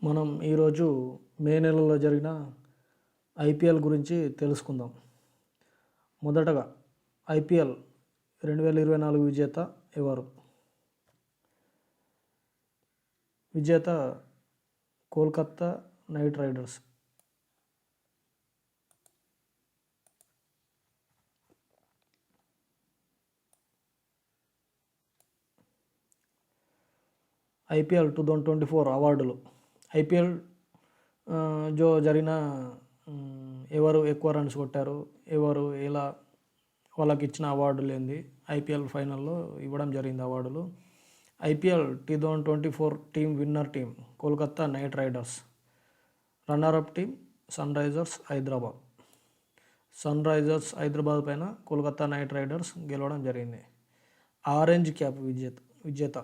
మనం ఈరోజు మే నెలలో జరిగిన ఐపీఎల్ గురించి తెలుసుకుందాం. మొదటగా ఐపీఎల్ 2024 విజేత ఎవరు? విజేత కోల్కతా నైట్ రైడర్స్. ఐపీఎల్ 2024 అవార్డులు. ఐపీఎల్ జరిగిన ఎవరు ఎక్కువ రన్స్ కొట్టారు, ఎవరు ఎలా వాళ్ళకి ఇచ్చిన అవార్డులు ఏంది, ఐపీఎల్ ఫైనల్లో ఇవ్వడం జరిగింది అవార్డులు. IPL 2024 team winner team Kolkata Knight Riders. Runner up team Sunrisers Hyderabad. Sunrisers Hyderabad పైన కోల్కతా నైట్ రైడర్స్ గెలవడం జరిగింది. ఆరెంజ్ క్యాప్ విజేత.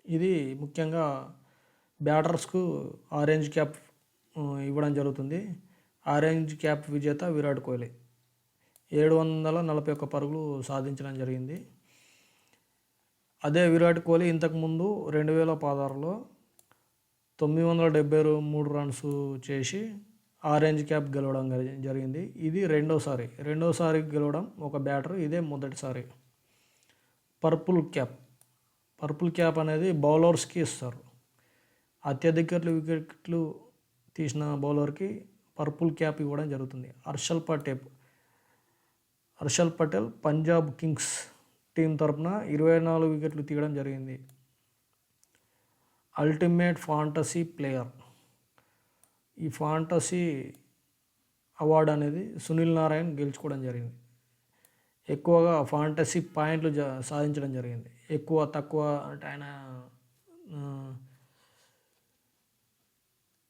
ఇది ముఖ్యంగా బ్యాటర్స్కు ఆరెంజ్ క్యాప్ ఇవ్వడం జరుగుతుంది. ఆరెంజ్ క్యాప్ విజేత విరాట్ కోహ్లీ 741 పరుగులు సాధించడం జరిగింది. అదే విరాట్ కోహ్లీ ఇంతకుముందు 2016లో 973 రన్స్ చేసి ఆరెంజ్ క్యాప్ గెలవడం జరిగింది. ఇది రెండోసారి గెలవడం ఒక బ్యాటర్, ఇదే మొదటిసారి. పర్పుల్ క్యాప్ అనేది బౌలర్స్కి ఇస్తారు. అత్యధిక వికెట్లు తీసిన బౌలర్కి పర్పుల్ క్యాప్ ఇవ్వడం జరుగుతుంది. హర్షల్ పటేల్ పంజాబ్ కింగ్స్ టీం తరపున 24 వికెట్లు తీయడం జరిగింది. Ultimate fantasy player. ఈ ఫాంటసీ అవార్డు అనేది సునీల్ నారాయణ్ గెలుచుకోవడం జరిగింది. ఎక్కువగా ఫాంటసీ పాయింట్లు సాధించడం జరిగింది. ఎక్కువ తక్కువ అంటే ఆయన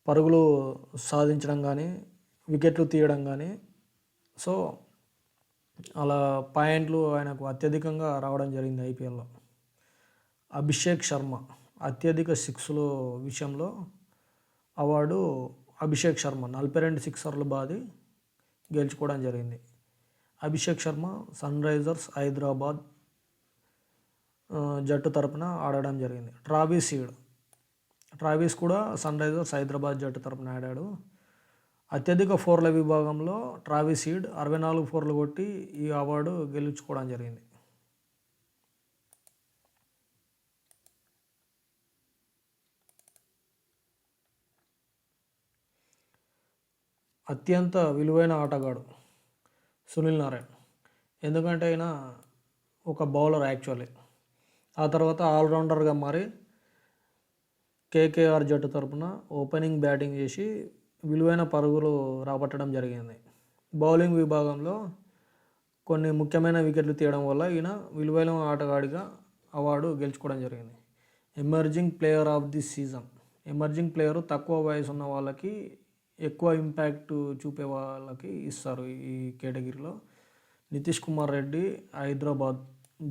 పరుగులు సాధించడం కానీ, వికెట్లు తీయడం కానీ, సో అలా పాయింట్లు ఆయనకు అత్యధికంగా రావడం జరిగింది ఐపీఎల్లో. అభిషేక్ శర్మ అత్యధిక సిక్స్లు విషయంలో అవార్డు అభిషేక్ శర్మ 42 సిక్సర్లు బాది గెలుచుకోవడం జరిగింది. అభిషేక్ శర్మ సన్ రైజర్స్ హైదరాబాద్ జట్టు తరపున ఆడడం జరిగింది. ట్రావిస్ కూడా సన్ రైజర్స్ హైదరాబాద్ జట్టు తరపున ఆడాడు. అత్యధిక ఫోర్ల విభాగంలో ట్రావిస్ హీడ్ 64 ఫోర్లు కొట్టి ఈ అవార్డు గెలుచుకోవడం జరిగింది. అత్యంత విలువైన ఆటగాడు సునీల్ నారాయణ్. ఎందుకంటే ఆయన ఒక బౌలర్ యాక్చువల్లీ. ఆ తర్వాత ఆల్రౌండర్గా మారి కేకేఆర్ జట్టు తరపున ఓపెనింగ్ బ్యాటింగ్ చేసి విలువైన పరుగులు రాబట్టడం జరిగింది. బౌలింగ్ విభాగంలో కొన్ని ముఖ్యమైన వికెట్లు తీయడం వల్ల ఈయన విలువైన ఆటగాడిగా అవార్డు గెలుచుకోవడం జరిగింది. Emerging player of the season. Emerging player తక్కువ వయసు ఉన్న వాళ్ళకి, ఎక్కువ ఇంపాక్ట్ చూపే వాళ్ళకి ఇస్తారు ఈ కేటగిరీలో. నితీష్ కుమార్ రెడ్డి హైదరాబాద్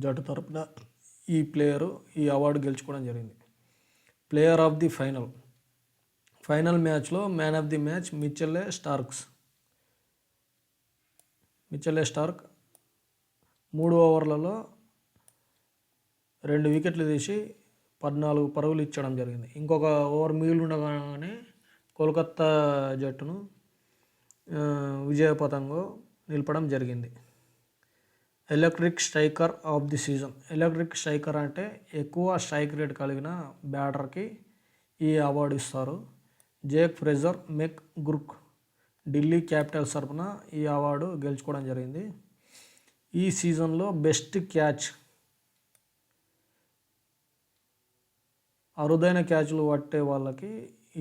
జట్టు తరపున ఈ ప్లేయరు ఈ అవార్డు గెలుచుకోవడం జరిగింది. ప్లేయర్ ఆఫ్ ది ఫైనల్ మ్యాచ్లో man of the match Mitchell Starc 3 ఓవర్లలో 2 వికెట్లు తీసి 14 పరుగులు ఇచ్చడం జరిగింది. ఇంకొక ఓవర్ మిగిలి ఉండగానే కోల్కతా జట్టును విజయపథంలో నిలపడం జరిగింది. Electric striker of the season. Electric striker అంటే ఎక్కువ స్ట్రైక్ రేట్ కలిగిన బ్యాటర్కి ఈ అవార్డు ఇస్తారు. జేక్ ఫ్రేజర్ మెక్గ్రూక్ ఢిల్లీ క్యాపిటల్స్ తరపున ఈ అవార్డు గెలుచుకోవడం జరిగింది. ఈ సీజన్లో బెస్ట్ క్యాచ్, అరుదైన క్యాచ్లు పట్టే వాళ్ళకి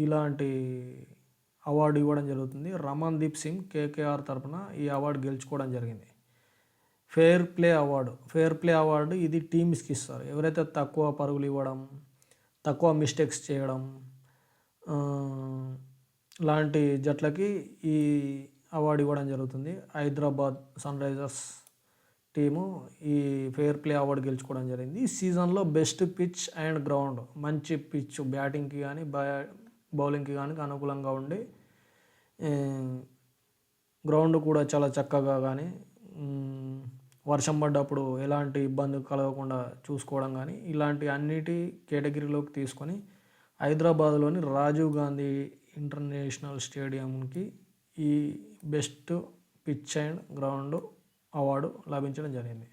ఇలాంటి అవార్డు ఇవ్వడం జరుగుతుంది. రమన్దీప్ సింగ్ కేకేఆర్ తరపున ఈ అవార్డు గెలుచుకోవడం జరిగింది. ఫెయిర్ ప్లే అవార్డు ఇది టీమ్స్కి ఇస్తారు. ఎవరైతే తక్కువ పరుగులు ఇవ్వడం, తక్కువ మిస్టేక్స్ చేయడం లాంటి జట్లకి ఈ అవార్డు ఇవ్వడం జరుగుతుంది. హైదరాబాద్ సన్ రైజర్స్ టీము ఈ ఫెయిర్ ప్లే అవార్డు గెలుచుకోవడం జరిగింది. ఈ సీజన్లో బెస్ట్ పిచ్ అండ్ గ్రౌండ్. మంచి పిచ్ బ్యాటింగ్కి కానీ బౌలింగ్కి కానీ అనుకూలంగా ఉండి, గ్రౌండ్ కూడా చాలా చక్కగా కానీ, వర్షం పడ్డప్పుడు ఎలాంటి ఇబ్బంది కలగకుండా చూసుకోవడం కానీ, ఇలాంటి అన్నిటి కేటగిరీలోకి తీసుకొని హైదరాబాద్లోని రాజీవ్ గాంధీ ఇంటర్నేషనల్ స్టేడియంకి ఈ best pitch and ground award లభించడం జరిగింది.